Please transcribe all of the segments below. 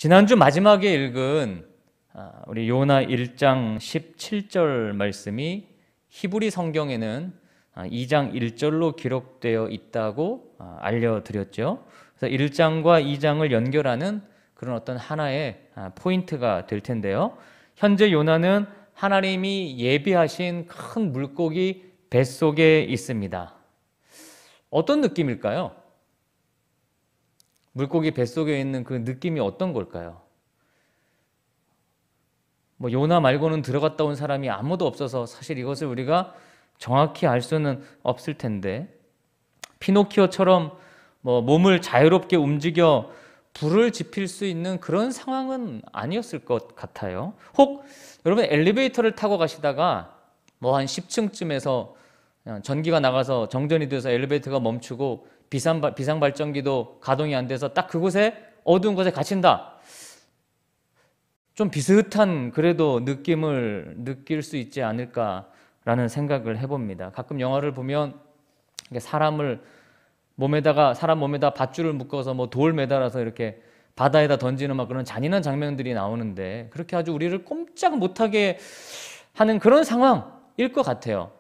지난주 마지막에 읽은 우리 요나 1장 17절 말씀이 히브리 성경에는 2장 1절로 기록되어 있다고 알려드렸죠. 그래서 1장과 2장을 연결하는 그런 어떤 하나의 포인트가 될 텐데요. 현재 요나는 하나님이 예비하신 큰 물고기 뱃속에 있습니다. 어떤 느낌일까요? 물고기 뱃속에 있는 그 느낌이 어떤 걸까요? 요나 말고는 들어갔다 온 사람이 아무도 없어서 사실 이것을 우리가 정확히 알 수는 없을 텐데, 피노키오처럼 몸을 자유롭게 움직여 불을 지필 수 있는 그런 상황은 아니었을 것 같아요. 혹 여러분 엘리베이터를 타고 가시다가 한 10층쯤에서 전기가 나가서 정전이 돼서 엘리베이터가 멈추고 비상발전기도 가동이 안 돼서 딱 그곳에 어두운 곳에 갇힌다. 좀 비슷한 그래도 느낌을 느낄 수 있지 않을까라는 생각을 해봅니다. 가끔 영화를 보면 사람 몸에다 밧줄을 묶어서 돌 매달아서 이렇게 바다에다 던지는 그런 잔인한 장면들이 나오는데, 그렇게 아주 우리를 꼼짝 못하게 하는 그런 상황일 것 같아요.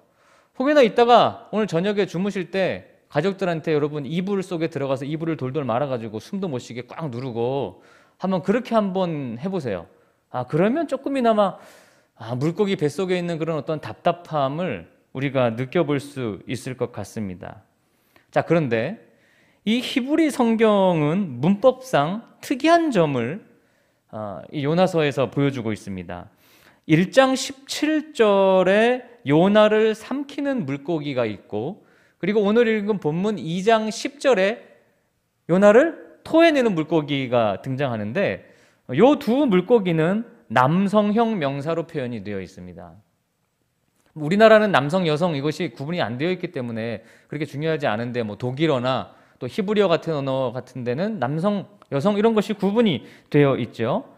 혹여나 있다가 오늘 저녁에 주무실 때 가족들한테 여러분 이불 속에 들어가서 이불을 돌돌 말아가지고 숨도 못 쉬게 꽉 누르고 그렇게 한번 해보세요. 그러면 조금이나마 물고기 뱃속에 있는 그런 어떤 답답함을 우리가 느껴볼 수 있을 것 같습니다. 자, 그런데 이 히브리 성경은 문법상 특이한 점을 이 요나서에서 보여주고 있습니다. 1장 17절에 요나를 삼키는 물고기가 있고, 그리고 오늘 읽은 본문 2장 10절에 요나를 토해내는 물고기가 등장하는데, 이 두 물고기는 남성형 명사로 표현이 되어 있습니다. 우리나라는 남성, 여성 이것이 구분이 안 되어 있기 때문에 그렇게 중요하지 않은데 독일어나 또 히브리어 같은 언어 같은 데는 남성, 여성 이런 것이 구분이 되어 있죠.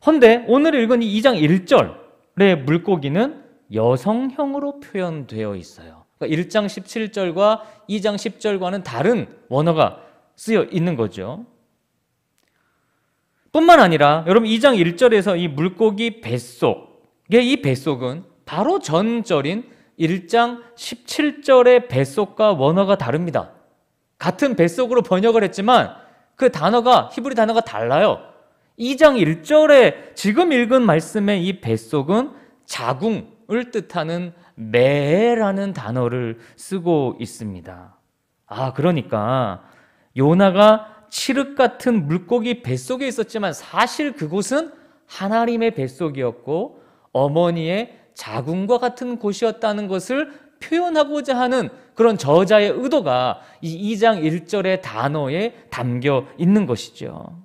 헌데 오늘 읽은 이 2장 1절의 물고기는 여성형으로 표현되어 있어요. 그러니까 1장 17절과 2장 10절과는 다른 원어가 쓰여 있는 거죠. 뿐만 아니라 여러분 2장 1절에서 이 물고기 뱃속의 이 뱃속은 바로 전절인 1장 17절의 뱃속과 원어가 다릅니다. 같은 뱃속으로 번역을 했지만 그 단어가, 히브리 단어가 달라요. 2장 1절에 지금 읽은 말씀의 이 뱃속은 자궁을 뜻하는 매라는 단어를 쓰고 있습니다. 그러니까 요나가 칠흑 같은 물고기 뱃속에 있었지만 사실 그곳은 하나님의 뱃속이었고 어머니의 자궁과 같은 곳이었다는 것을 표현하고자 하는 그런 저자의 의도가 이 2장 1절의 단어에 담겨 있는 것이죠.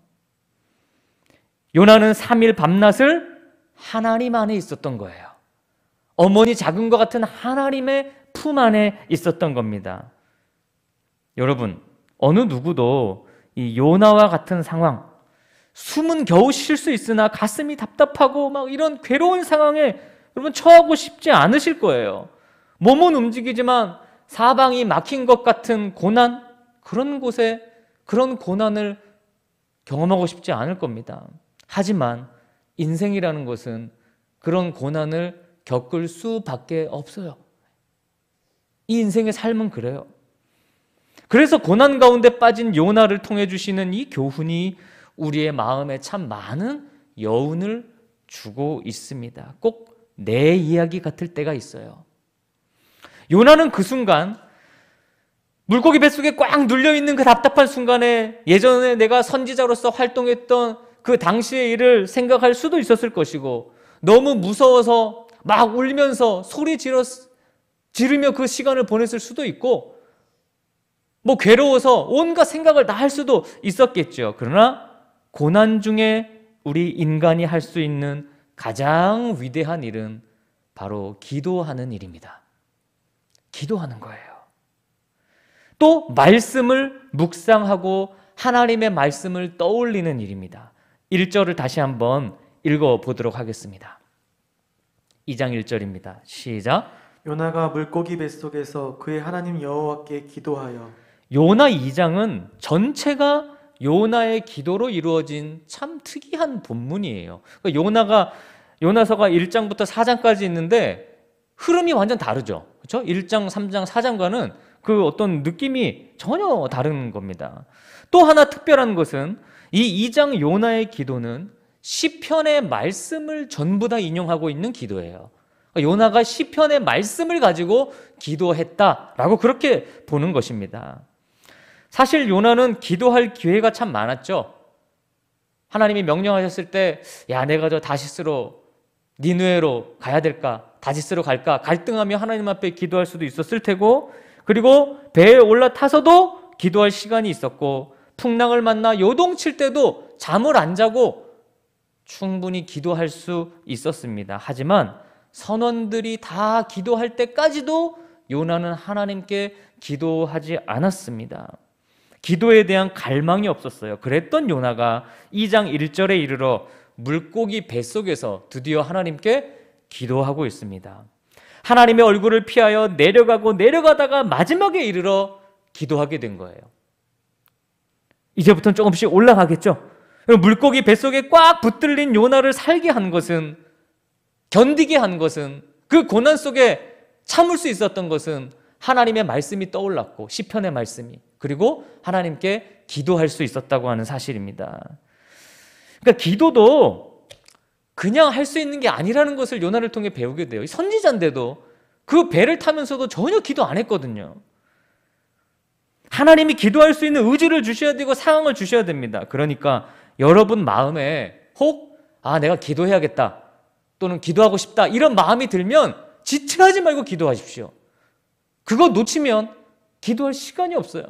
요나는 3일 밤낮을 하나님 안에 있었던 거예요. 어머니 자궁과 같은 하나님의 품 안에 있었던 겁니다. 여러분, 어느 누구도 이 요나와 같은 상황, 숨은 겨우 쉴 수 있으나 가슴이 답답하고 이런 괴로운 상황에 여러분 처하고 싶지 않으실 거예요. 몸은 움직이지만 사방이 막힌 것 같은 고난, 그런 곳에 그런 고난을 경험하고 싶지 않을 겁니다. 하지만 인생이라는 것은 그런 고난을 겪을 수밖에 없어요. 이 인생의 삶은 그래요. 그래서 고난 가운데 빠진 요나를 통해 주시는 이 교훈이 우리의 마음에 참 많은 여운을 주고 있습니다. 꼭 내 이야기 같을 때가 있어요. 요나는 그 순간 물고기 뱃속에 꽉 눌려있는 그 답답한 순간에 예전에 내가 선지자로서 활동했던 그 당시의 일을 생각할 수도 있었을 것이고, 너무 무서워서 막 울면서 소리 지르며 그 시간을 보냈을 수도 있고, 괴로워서 온갖 생각을 다 할 수도 있었겠죠. 그러나 고난 중에 우리 인간이 할 수 있는 가장 위대한 일은 바로 기도하는 일입니다. 기도하는 거예요. 또 말씀을 묵상하고 하나님의 말씀을 떠올리는 일입니다. 1절을 다시 한번 읽어보도록 하겠습니다. 2장 1절입니다. 시작. 요나가 물고기 뱃속에서 그의 하나님 여호와께 기도하여. 요나 2장은 전체가 요나의 기도로 이루어진 참 특이한 본문이에요. 그러니까 요나서가 1장부터 4장까지 있는데 흐름이 완전 다르죠. 그렇죠? 1장, 3장, 4장과는 그 어떤 느낌이 전혀 다른 겁니다. 또 하나 특별한 것은 이 2장 요나의 기도는 시편의 말씀을 전부 다 인용하고 있는 기도예요. 그러니까 요나가 시편의 말씀을 가지고 기도했다라고 그렇게 보는 것입니다. 사실 요나는 기도할 기회가 참 많았죠. 하나님이 명령하셨을 때, 야, 내가 저 다시스로 니느웨로 가야 될까? 다시스로 갈까? 갈등하며 하나님 앞에 기도할 수도 있었을 테고, 그리고 배에 올라타서도 기도할 시간이 있었고, 풍랑을 만나 요동칠 때도 잠을 안 자고 충분히 기도할 수 있었습니다. 하지만 선원들이 다 기도할 때까지도 요나는 하나님께 기도하지 않았습니다. 기도에 대한 갈망이 없었어요. 그랬던 요나가 2장 1절에 이르러 물고기 뱃속에서 드디어 하나님께 기도하고 있습니다. 하나님의 얼굴을 피하여 내려가고 내려가다가 마지막에 이르러 기도하게 된 거예요. 이제부터는 조금씩 올라가겠죠. 물고기 뱃속에 꽉 붙들린 요나를 살게 한 것은, 견디게 한 것은, 그 고난 속에 참을 수 있었던 것은 하나님의 말씀이 떠올랐고, 시편의 말씀이, 그리고 하나님께 기도할 수 있었다고 하는 사실입니다. 그러니까 기도도 그냥 할 수 있는 게 아니라는 것을 요나를 통해 배우게 돼요. 선지자인데도 그 배를 타면서도 전혀 기도 안 했거든요. 하나님이 기도할 수 있는 의지를 주셔야 되고 상황을 주셔야 됩니다. 그러니까 여러분 마음에 혹 내가 기도해야겠다, 또는 기도하고 싶다, 이런 마음이 들면 지체하지 말고 기도하십시오. 그거 놓치면 기도할 시간이 없어요.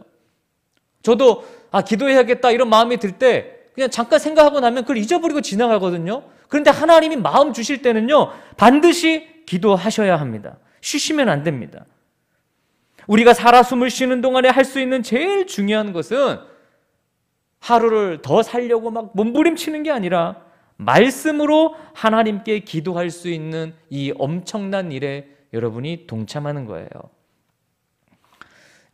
저도 기도해야겠다 이런 마음이 들 때 그냥 잠깐 생각하고 나면 그걸 잊어버리고 지나가거든요. 그런데 하나님이 마음 주실 때는요, 반드시 기도하셔야 합니다. 쉬시면 안 됩니다. 우리가 살아 숨을 쉬는 동안에 할 수 있는 제일 중요한 것은 하루를 더 살려고 막 몸부림치는 게 아니라 말씀으로 하나님께 기도할 수 있는 이 엄청난 일에 여러분이 동참하는 거예요.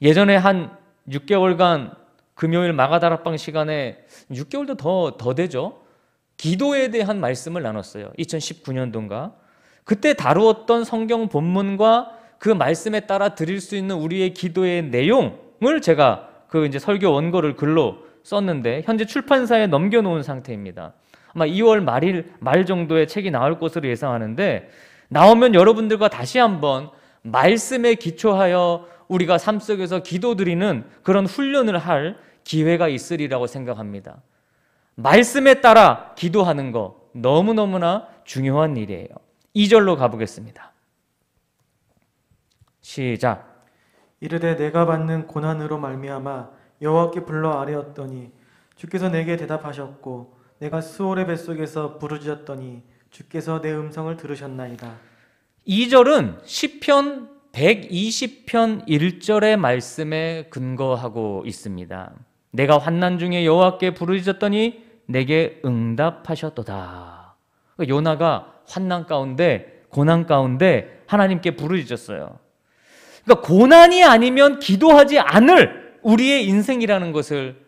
예전에 한 6개월간 금요일 마가다락방 시간에, 6개월도 더 되죠, 기도에 대한 말씀을 나눴어요. 2019년도인가. 그때 다루었던 성경 본문과 그 말씀에 따라 드릴 수 있는 우리의 기도의 내용을 제가 그 이제 설교 원고를 글로 썼는데 현재 출판사에 넘겨놓은 상태입니다. 아마 2월 말 정도에 책이 나올 것으로 예상하는데, 나오면 여러분들과 다시 한번 말씀에 기초하여 우리가 삶 속에서 기도드리는 그런 훈련을 할 기회가 있으리라고 생각합니다. 말씀에 따라 기도하는 거 너무너무나 중요한 일이에요. 2절로 가보겠습니다. 시작. 이르되 내가 받는 고난으로 말미암아 여호와께 불러 아뢰었더니 주께서 내게 대답하셨고, 내가 수월의 뱃속에서 부르짖었더니 주께서 내 음성을 들으셨나이다. 2절은 시편 120편 1절의 말씀에 근거하고 있습니다. 내가 환난 중에 여호와께 부르짖었더니 내게 응답하셨도다. 요나가 환난 가운데, 고난 가운데 하나님께 부르짖었어요. 그러니까 고난이 아니면 기도하지 않을 우리의 인생이라는 것을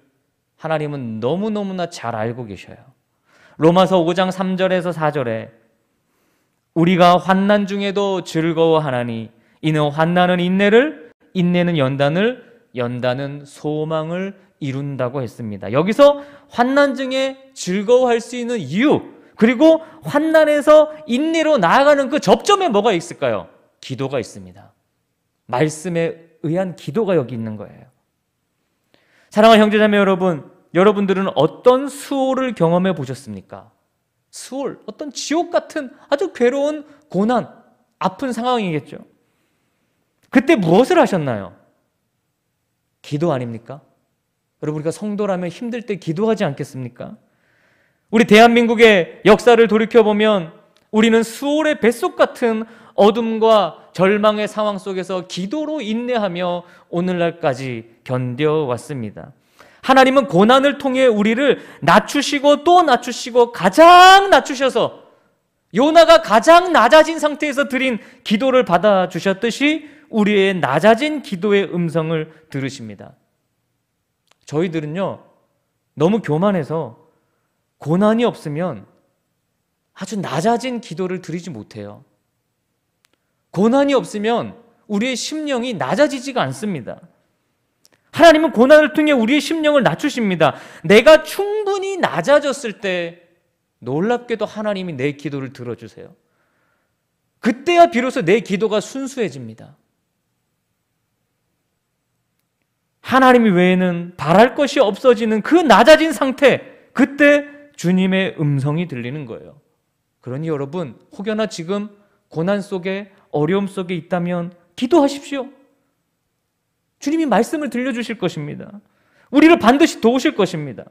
하나님은 너무너무나 잘 알고 계셔요. 로마서 5장 3절에서 4절에 우리가 환난 중에도 즐거워하나니 이는 환난은 인내를, 인내는 연단을, 연단은 소망을 이룬다고 했습니다. 여기서 환난 중에 즐거워할 수 있는 이유, 그리고 환난에서 인내로 나아가는 그 접점에 뭐가 있을까요? 기도가 있습니다. 말씀에 의한 기도가 여기 있는 거예요. 사랑하는 형제자매 여러분, 여러분들은 어떤 수호를 경험해 보셨습니까? 수월, 어떤 지옥 같은 아주 괴로운 고난, 아픈 상황이겠죠. 그때 무엇을 하셨나요? 기도 아닙니까? 여러분, 우리가 성도라면 힘들 때 기도하지 않겠습니까? 우리 대한민국의 역사를 돌이켜보면 우리는 수월의 뱃속 같은 어둠과 절망의 상황 속에서 기도로 인내하며 오늘날까지 견뎌왔습니다. 하나님은 고난을 통해 우리를 낮추시고 또 낮추시고 가장 낮추셔서 요나가 가장 낮아진 상태에서 드린 기도를 받아주셨듯이 우리의 낮아진 기도의 음성을 들으십니다. 저희들은요, 너무 교만해서 고난이 없으면 아주 낮아진 기도를 드리지 못해요. 고난이 없으면 우리의 심령이 낮아지지가 않습니다. 하나님은 고난을 통해 우리의 심령을 낮추십니다. 내가 충분히 낮아졌을 때 놀랍게도 하나님이 내 기도를 들어주세요. 그때야 비로소 내 기도가 순수해집니다. 하나님 외에는 바랄 것이 없어지는 그 낮아진 상태, 그때 주님의 음성이 들리는 거예요. 그러니 여러분, 혹여나 지금 고난 속에 어려움 속에 있다면 기도하십시오. 주님이 말씀을 들려주실 것입니다. 우리를 반드시 도우실 것입니다.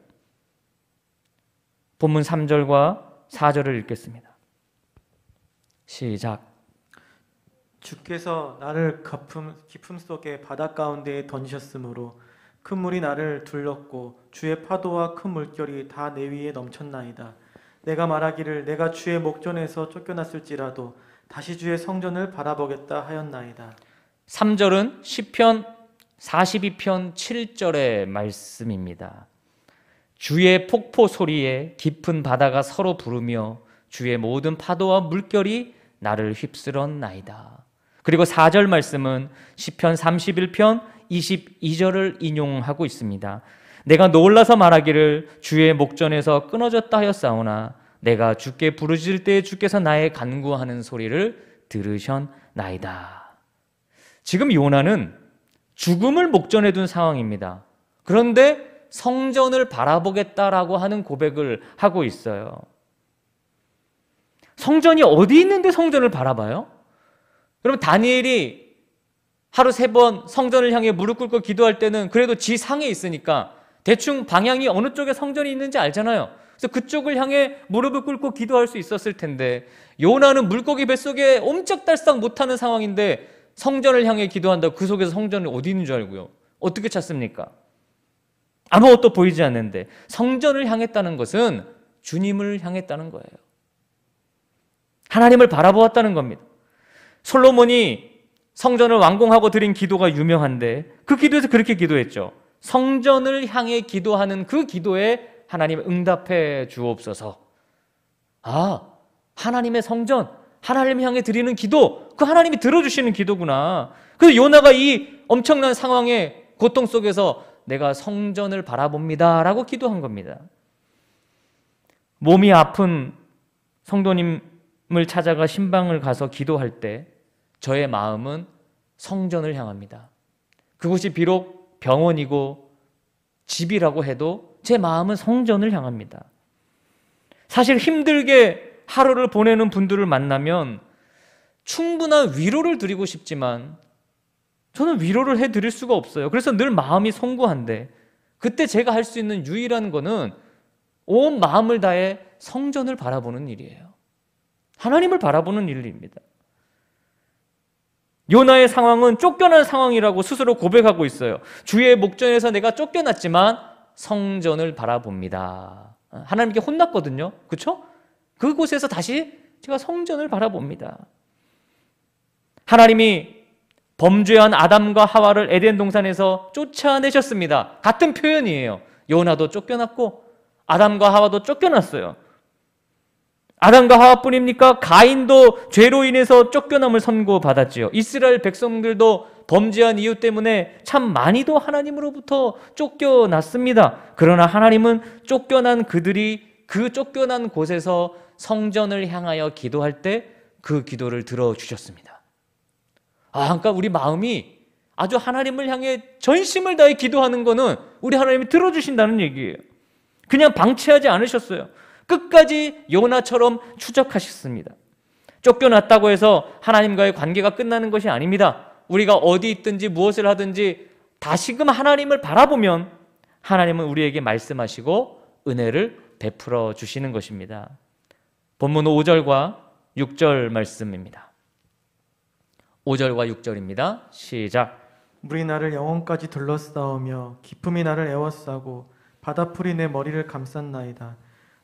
본문 3절과 4절을 읽겠습니다. 시작. 주께서 나를 깊음 속에 바다 가운데에 던지셨으므로 큰 물이 나를 둘렀고 주의 파도와 큰 물결이 다 내 위에 넘쳤나이다. 내가 말하기를 내가 주의 목전에서 쫓겨났을지라도 다시 주의 성전을 바라보겠다 하였나이다. 3절은 시편 42편 7절의 말씀입니다. 주의 폭포 소리에 깊은 바다가 서로 부르며 주의 모든 파도와 물결이 나를 휩쓸었나이다. 그리고 4절 말씀은 시편 31편 22절을 인용하고 있습니다. 내가 놀라서 말하기를 주의 목전에서 끊어졌다 하였사오나 내가 주께 부르짖을 때에 주께서 나의 간구하는 소리를 들으셨나이다. 지금 요나는 죽음을 목전에 둔 상황입니다. 그런데 성전을 바라보겠다라고 하는 고백을 하고 있어요. 성전이 어디 있는데 성전을 바라봐요? 그럼 다니엘이 하루 3번 성전을 향해 무릎 꿇고 기도할 때는 그래도 지 상에 있으니까 대충 방향이 어느 쪽에 성전이 있는지 알잖아요. 그래서 그쪽을 향해 무릎을 꿇고 기도할 수 있었을 텐데 요나는 물고기 뱃속에 옴짝달싹 못하는 상황인데 성전을 향해 기도한다고 그 속에서 성전이 어디 있는 줄 알고요. 어떻게 찾습니까? 아무것도 보이지 않는데 성전을 향했다는 것은 주님을 향했다는 거예요. 하나님을 바라보았다는 겁니다. 솔로몬이 성전을 완공하고 드린 기도가 유명한데 그 기도에서 그렇게 기도했죠. 성전을 향해 기도하는 그 기도에 하나님 응답해 주옵소서. 하나님의 성전, 하나님을 향해 드리는 기도, 그 하나님이 들어주시는 기도구나. 그래서 요나가 이 엄청난 상황의 고통 속에서 내가 성전을 바라봅니다 라고 기도한 겁니다. 몸이 아픈 성도님을 찾아가 신방을 가서 기도할 때 저의 마음은 성전을 향합니다. 그곳이 비록 병원이고 집이라고 해도 제 마음은 성전을 향합니다. 사실 힘들게 하루를 보내는 분들을 만나면 충분한 위로를 드리고 싶지만 저는 위로를 해드릴 수가 없어요. 그래서 늘 마음이 송구한데 그때 제가 할 수 있는 유일한 거는 온 마음을 다해 성전을 바라보는 일이에요. 하나님을 바라보는 일입니다. 요나의 상황은 쫓겨난 상황이라고 스스로 고백하고 있어요. 주의 목전에서 내가 쫓겨났지만 성전을 바라봅니다. 하나님께 혼났거든요. 그렇죠? 그곳에서 다시 제가 성전을 바라봅니다. 하나님이 범죄한 아담과 하와를 에덴 동산에서 쫓아내셨습니다. 같은 표현이에요. 요나도 쫓겨났고 아담과 하와도 쫓겨났어요. 아담과 하와뿐입니까? 가인도 죄로 인해서 쫓겨남을 선고받았지요. 이스라엘 백성들도 범죄한 이유 때문에 참 많이도 하나님으로부터 쫓겨났습니다. 그러나 하나님은 쫓겨난 그들이 그 쫓겨난 곳에서 성전을 향하여 기도할 때 그 기도를 들어주셨습니다. 그러니까 우리 마음이 아주 하나님을 향해 전심을 다해 기도하는 거는 우리 하나님이 들어주신다는 얘기예요. 그냥 방치하지 않으셨어요. 끝까지 요나처럼 추적하셨습니다. 쫓겨났다고 해서 하나님과의 관계가 끝나는 것이 아닙니다. 우리가 어디 있든지 무엇을 하든지 다시금 하나님을 바라보면 하나님은 우리에게 말씀하시고 은혜를 베풀어 주시는 것입니다. 본문 5절과 6절 말씀입니다. 5절과 6절입니다. 시작. 물이 나를 영혼까지 둘러싸우며 기품이 나를 에워싸고 바다풀이 내 머리를 감쌌나이다.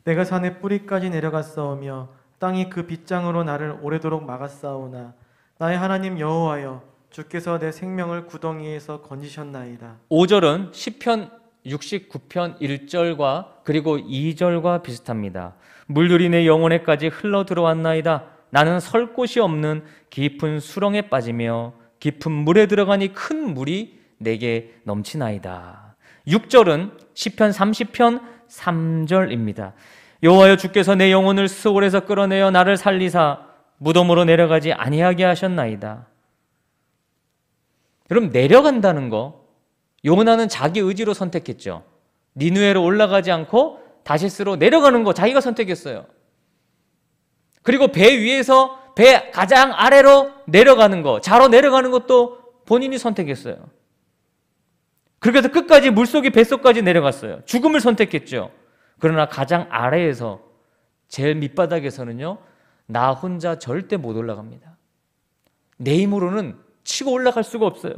내가 산의 뿌리까지 내려갔사오며 땅이 그 빗장으로 나를 오래도록 막았사오나 나의 하나님 여호와여 주께서 내 생명을 구덩이에서 건지셨나이다. 5절은 시편 69편 1절과 그리고 2절과 비슷합니다. 물들이 내 영혼에까지 흘러 들어왔나이다. 나는 설 곳이 없는 깊은 수렁에 빠지며 깊은 물에 들어가니 큰 물이 내게 넘치나이다. 6절은 시편 30편 3절입니다. 여호와여, 주께서 내 영혼을 스올에서 끌어내어 나를 살리사 무덤으로 내려가지 아니하게 하셨나이다. 여러분, 내려간다는 거, 요나는 자기 의지로 선택했죠. 니느웨로 올라가지 않고 다시스로 내려가는 거 자기가 선택했어요. 그리고 배 위에서 배 가장 아래로 내려가는 거, 자로 내려가는 것도 본인이 선택했어요. 그래서 끝까지 물속이 뱃속까지 내려갔어요. 죽음을 선택했죠. 그러나 가장 아래에서, 제일 밑바닥에서는요, 나 혼자 절대 못 올라갑니다. 내 힘으로는 치고 올라갈 수가 없어요.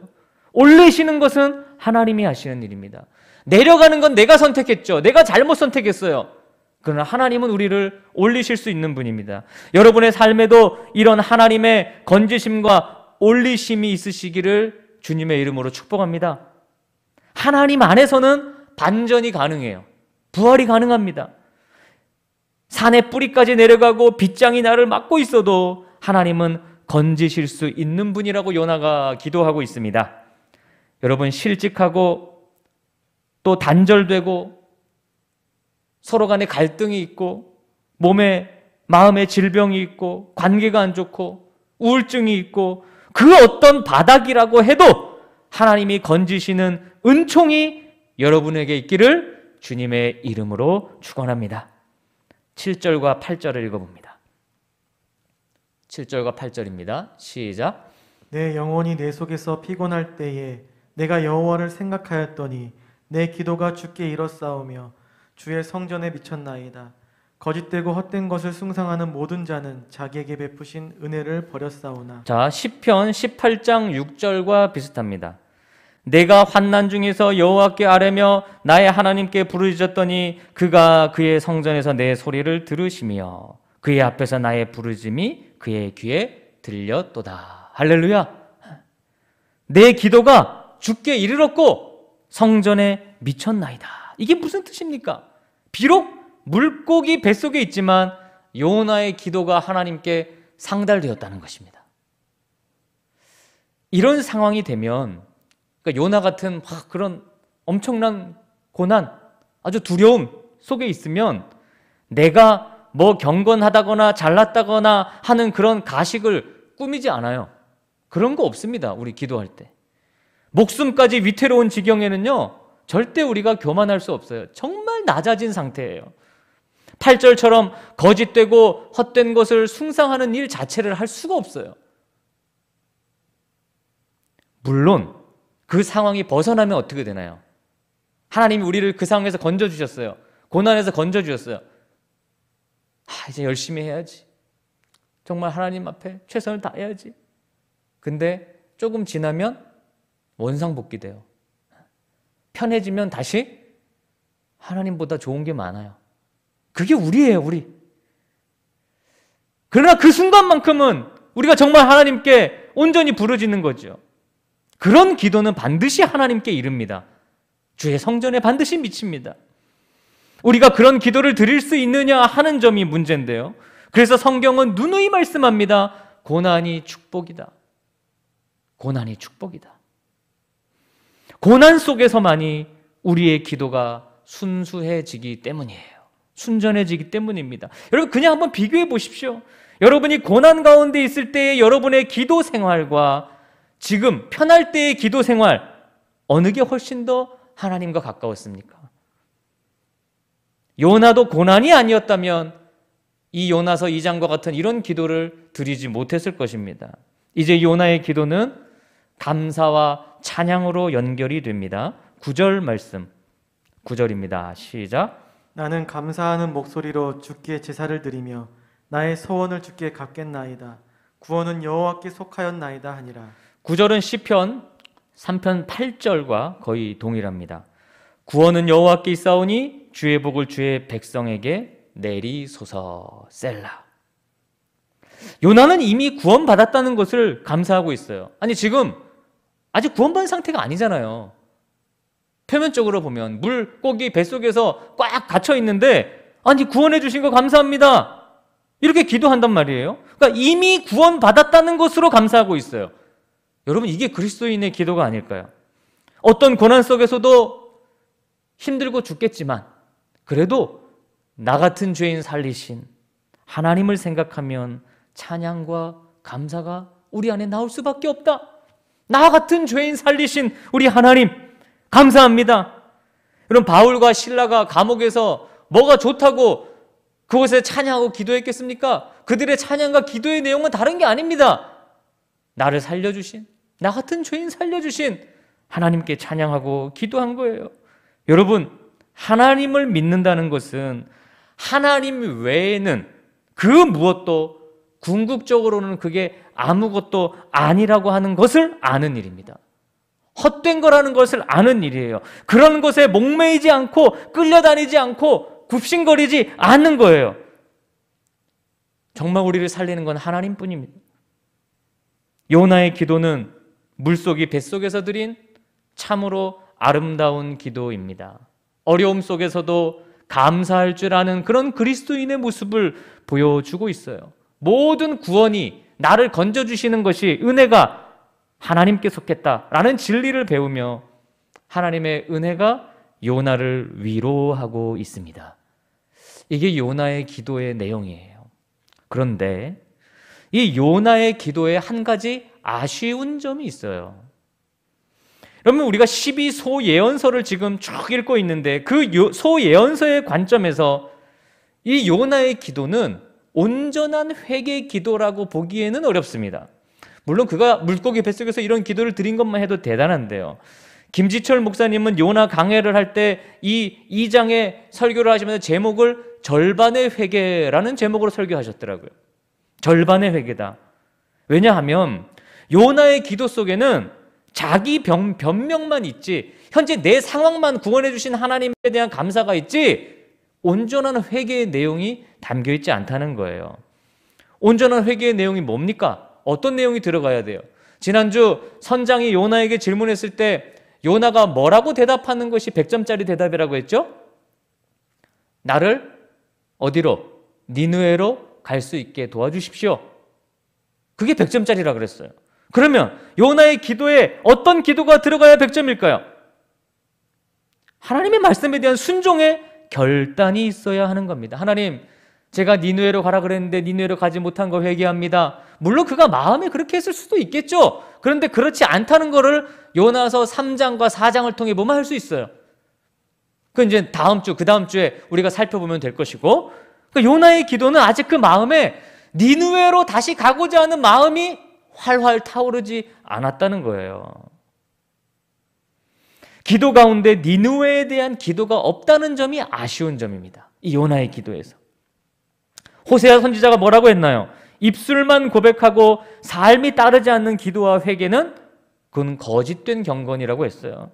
올리시는 것은 하나님이 하시는 일입니다. 내려가는 건 내가 선택했죠. 내가 잘못 선택했어요. 그러나 하나님은 우리를 올리실 수 있는 분입니다. 여러분의 삶에도 이런 하나님의 건지심과 올리심이 있으시기를 주님의 이름으로 축복합니다. 하나님 안에서는 반전이 가능해요. 부활이 가능합니다. 산의 뿌리까지 내려가고 빗장이 나를 막고 있어도 하나님은 건지실 수 있는 분이라고 요나가 기도하고 있습니다. 여러분, 실직하고 또 단절되고 서로 간에 갈등이 있고 마음에 질병이 있고 관계가 안 좋고 우울증이 있고 그 어떤 바닥이라고 해도 하나님이 건지시는 은총이 여러분에게 있기를 주님의 이름으로 축원합니다. 7절과 8절을 읽어봅니다. 7절과 8절입니다. 시작. 내 영혼이 내 속에서 피곤할 때에 내가 여호와를 생각하였더니 내 기도가 주께 이뤘사오며 주의 성전에 미쳤나이다. 거짓되고 헛된 것을 숭상하는 모든 자는 자기에게 베푸신 은혜를 버렸사오나. 자, 시편 18장 6절과 비슷합니다. 내가 환난 중에서 여호와께 아뢰며 나의 하나님께 부르짖었더니 그가 그의 성전에서 내 소리를 들으시며 그의 앞에서 나의 부르짖음이 그의 귀에 들렸도다. 할렐루야. 내 기도가 주께 이르렀고 성전에 미쳤나이다. 이게 무슨 뜻입니까? 비록 물고기 뱃속에 있지만 요나의 기도가 하나님께 상달되었다는 것입니다. 이런 상황이 되면, 그러니까 요나 같은 그런 엄청난 고난, 아주 두려움 속에 있으면 내가 뭐 경건하다거나 잘났다거나 하는 그런 가식을 꾸미지 않아요. 그런 거 없습니다. 우리 기도할 때. 목숨까지 위태로운 지경에는요, 절대 우리가 교만할 수 없어요. 정말 낮아진 상태예요. 8절처럼 거짓되고 헛된 것을 숭상하는 일 자체를 할 수가 없어요. 물론 그 상황이 벗어나면 어떻게 되나요? 하나님이 우리를 그 상황에서 건져주셨어요. 고난에서 건져주셨어요. 이제 열심히 해야지. 정말 하나님 앞에 최선을 다해야지. 근데 조금 지나면 원상복귀돼요. 편해지면 다시 하나님보다 좋은 게 많아요. 그게 우리예요, 우리. 그러나 그 순간만큼은 우리가 정말 하나님께 온전히 부르짖는 거죠. 그런 기도는 반드시 하나님께 이릅니다. 주의 성전에 반드시 미칩니다. 우리가 그런 기도를 드릴 수 있느냐 하는 점이 문제인데요. 그래서 성경은 누누이 말씀합니다. 고난이 축복이다. 고난이 축복이다. 고난 속에서만이 우리의 기도가 순수해지기 때문이에요. 순전해지기 때문입니다. 여러분, 그냥 한번 비교해 보십시오. 여러분이 고난 가운데 있을 때의 여러분의 기도 생활과 지금 편할 때의 기도 생활, 어느 게 훨씬 더 하나님과 가까웠습니까? 요나도 고난이 아니었다면 이 요나서 2장과 같은 이런 기도를 드리지 못했을 것입니다. 이제 요나의 기도는 감사와 찬양으로 연결이 됩니다. 9절 말씀, 9절입니다. 시작. 나는 감사하는 목소리로 주께 제사를 드리며 나의 소원을 주께 갚겠나이다. 구원은 여호와께 속하였나이다 하니라. 9절은 시편 3편 8절과 거의 동일합니다. 구원은 여호와께 있사오니 주의 복을 주의 백성에게 내리소서. 셀라. 요나는 이미 구원받았다는 것을 감사하고 있어요. 아니, 지금 아직 구원받은 상태가 아니잖아요. 표면적으로 보면 물고기 뱃속에서 꽉 갇혀 있는데 아니 구원해 주신 거 감사합니다. 이렇게 기도한단 말이에요. 그러니까 이미 구원받았다는 것으로 감사하고 있어요. 여러분 이게 그리스도인의 기도가 아닐까요? 어떤 고난 속에서도 힘들고 죽겠지만 그래도 나 같은 죄인 살리신 하나님을 생각하면 찬양과 감사가 우리 안에 나올 수밖에 없다. 나 같은 죄인 살리신 우리 하나님 감사합니다. 여러분 바울과 실라가 감옥에서 뭐가 좋다고 그곳에 찬양하고 기도했겠습니까? 그들의 찬양과 기도의 내용은 다른 게 아닙니다. 나를 살려주신, 나 같은 죄인 살려주신 하나님께 찬양하고 기도한 거예요. 여러분 하나님을 믿는다는 것은 하나님 외에는 그 무엇도 궁극적으로는 그게 아무것도 아니라고 하는 것을 아는 일입니다. 헛된 거라는 것을 아는 일이에요. 그런 것에 목매이지 않고 끌려다니지 않고 굽신거리지 않는 거예요. 정말 우리를 살리는 건 하나님뿐입니다. 요나의 기도는 물속이 뱃속에서 드린 참으로 아름다운 기도입니다. 어려움 속에서도 감사할 줄 아는 그런 그리스도인의 모습을 보여주고 있어요. 모든 구원이 나를 건져주시는 것이 은혜가 하나님께 속했다라는 진리를 배우며 하나님의 은혜가 요나를 위로하고 있습니다. 이게 요나의 기도의 내용이에요. 그런데 이 요나의 기도에 한 가지 아쉬운 점이 있어요. 여러분 우리가 12소예언서를 지금 쭉 읽고 있는데 그 소예언서의 관점에서 이 요나의 기도는 온전한 회개 기도라고 보기에는 어렵습니다. 물론 그가 물고기 뱃속에서 이런 기도를 드린 것만 해도 대단한데요. 김지철 목사님은 요나 강해를 할 때 이 2장의 설교를 하시면서 제목을 절반의 회개라는 제목으로 설교하셨더라고요. 절반의 회개다. 왜냐하면 요나의 기도 속에는 자기 변명만 있지 현재 내 상황만 구원해 주신 하나님에 대한 감사가 있지 온전한 회개의 내용이 담겨있지 않다는 거예요. 온전한 회개의 내용이 뭡니까? 어떤 내용이 들어가야 돼요? 지난주 선장이 요나에게 질문했을 때 요나가 뭐라고 대답하는 것이 100점짜리 대답이라고 했죠? 나를 어디로? 니느웨로 갈 수 있게 도와주십시오. 그게 100점짜리라 그랬어요. 그러면 요나의 기도에 어떤 기도가 들어가야 100점일까요? 하나님의 말씀에 대한 순종의 결단이 있어야 하는 겁니다. 하나님, 제가 니느웨로 가라 그랬는데 니느웨로 가지 못한 거 회개합니다. 물론 그가 마음에 그렇게 했을 수도 있겠죠. 그런데 그렇지 않다는 거를 요나서 3장과 4장을 통해 보면 할 수 있어요. 그 이제 그 다음 주에 우리가 살펴보면 될 것이고, 그러니까 요나의 기도는 아직 그 마음에 니느웨로 다시 가고자 하는 마음이 활활 타오르지 않았다는 거예요. 기도 가운데 니느웨에 대한 기도가 없다는 점이 아쉬운 점입니다. 이 요나의 기도에서. 호세아 선지자가 뭐라고 했나요? 입술만 고백하고 삶이 따르지 않는 기도와 회개는 그건 거짓된 경건이라고 했어요.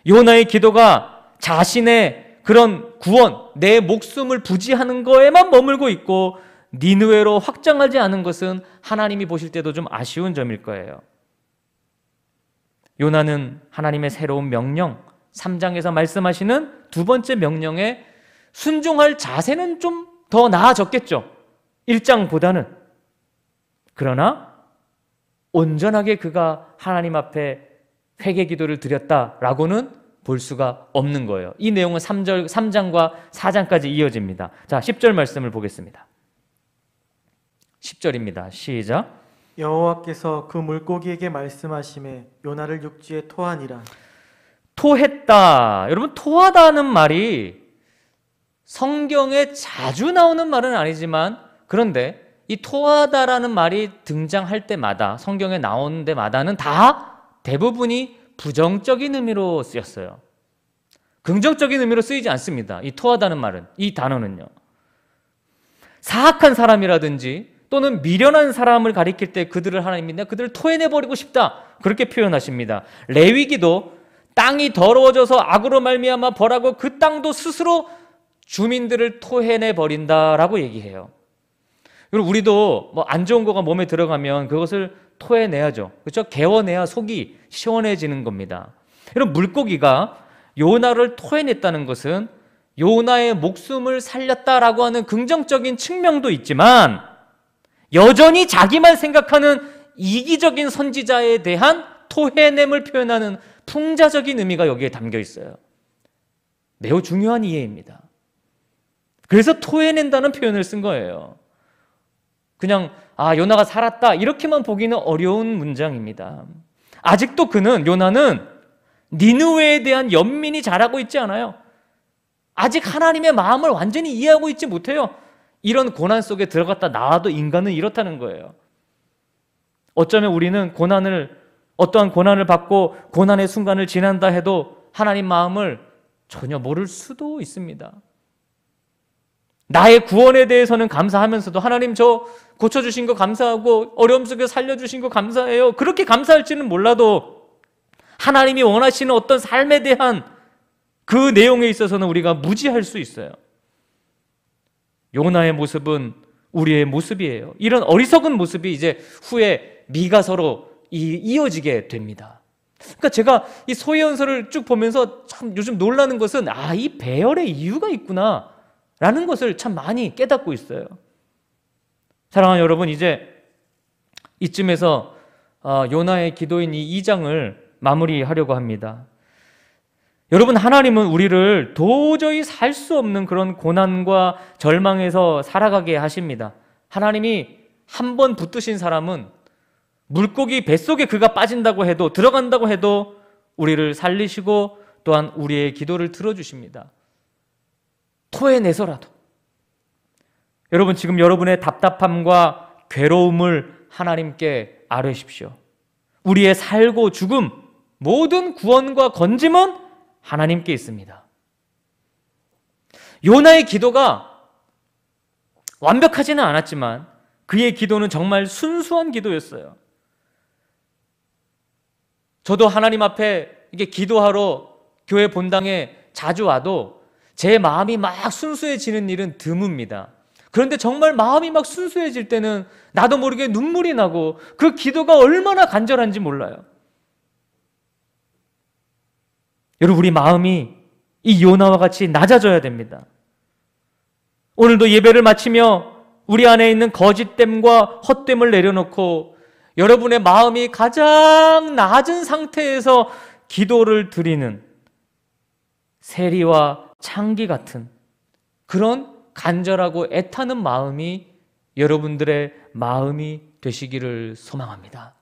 요나의 기도가 자신의 그런 구원, 내 목숨을 부지하는 거에만 머물고 있고 니느웨로 확장하지 않은 것은 하나님이 보실 때도 좀 아쉬운 점일 거예요. 요나는 하나님의 새로운 명령, 3장에서 말씀하시는 두 번째 명령에 순종할 자세는 좀 더 나아졌겠죠. 1장보다는. 그러나 온전하게 그가 하나님 앞에 회개 기도를 드렸다라고는 볼 수가 없는 거예요. 이 내용은 3장과 4장까지 이어집니다. 자, 10절 말씀을 보겠습니다. 10절입니다. 시작. 여호와께서 그 물고기에게 말씀하시매 요나를 육지에 토하니라. 토했다. 여러분, 토하다는 말이 성경에 자주 나오는 말은 아니지만 그런데 이 토하다라는 말이 등장할 때마다 성경에 나오는 데마다는 다 대부분이 부정적인 의미로 쓰였어요. 긍정적인 의미로 쓰이지 않습니다. 이 토하다는 말은, 이 단어는요. 사악한 사람이라든지 또는 미련한 사람을 가리킬 때 그들을 하나님이 내가 그들을 토해내버리고 싶다 그렇게 표현하십니다. 레위기도 땅이 더러워져서 악으로 말미암아 벌하고 그 땅도 스스로 주민들을 토해내버린다라고 얘기해요. 그리고 우리도 뭐 안 좋은 거가 몸에 들어가면 그것을 토해내야죠. 그렇죠? 개워내야 속이 시원해지는 겁니다. 여러분, 물고기가 요나를 토해냈다는 것은 요나의 목숨을 살렸다라고 하는 긍정적인 측면도 있지만 여전히 자기만 생각하는 이기적인 선지자에 대한 토해냄을 표현하는 풍자적인 의미가 여기에 담겨 있어요. 매우 중요한 이해입니다. 그래서 토해낸다는 표현을 쓴 거예요. 그냥 요나가 살았다 이렇게만 보기는 어려운 문장입니다. 아직도 요나는 니느웨에 대한 연민이 자라고 있지 않아요. 아직 하나님의 마음을 완전히 이해하고 있지 못해요. 이런 고난 속에 들어갔다 나와도 인간은 이렇다는 거예요. 어쩌면 우리는 어떠한 고난을 받고 고난의 순간을 지난다 해도 하나님 마음을 전혀 모를 수도 있습니다. 나의 구원에 대해서는 감사하면서도 하나님 저 고쳐주신 거 감사하고 어려움 속에 살려주신 거 감사해요. 그렇게 감사할지는 몰라도 하나님이 원하시는 어떤 삶에 대한 그 내용에 있어서는 우리가 무지할 수 있어요. 요나의 모습은 우리의 모습이에요. 이런 어리석은 모습이 이제 후에 미가서로 이어지게 됩니다. 그러니까 제가 이 소예언서를 쭉 보면서 참 요즘 놀라는 것은 이 배열의 이유가 있구나 라는 것을 참 많이 깨닫고 있어요. 사랑하는 여러분, 이제 이쯤에서 요나의 기도인 이 2장을 마무리하려고 합니다. 여러분, 하나님은 우리를 도저히 살 수 없는 그런 고난과 절망에서 살아가게 하십니다. 하나님이 한 번 붙드신 사람은 물고기 뱃속에 그가 빠진다고 해도, 들어간다고 해도 우리를 살리시고 또한 우리의 기도를 들어주십니다. 토해내서라도. 여러분, 지금 여러분의 답답함과 괴로움을 하나님께 아뢰십시오. 우리의 살고 죽음, 모든 구원과 건짐은 하나님께 있습니다. 요나의 기도가 완벽하지는 않았지만 그의 기도는 정말 순수한 기도였어요. 저도 하나님 앞에 이게 기도하러 교회 본당에 자주 와도 제 마음이 막 순수해지는 일은 드뭅니다. 그런데 정말 마음이 막 순수해질 때는 나도 모르게 눈물이 나고 그 기도가 얼마나 간절한지 몰라요. 여러분, 우리 마음이 이 요나와 같이 낮아져야 됩니다. 오늘도 예배를 마치며 우리 안에 있는 거짓됨과 헛됨을 내려놓고 여러분의 마음이 가장 낮은 상태에서 기도를 드리는 세리와 창기 같은 그런 간절하고 애타는 마음이 여러분들의 마음이 되시기를 소망합니다.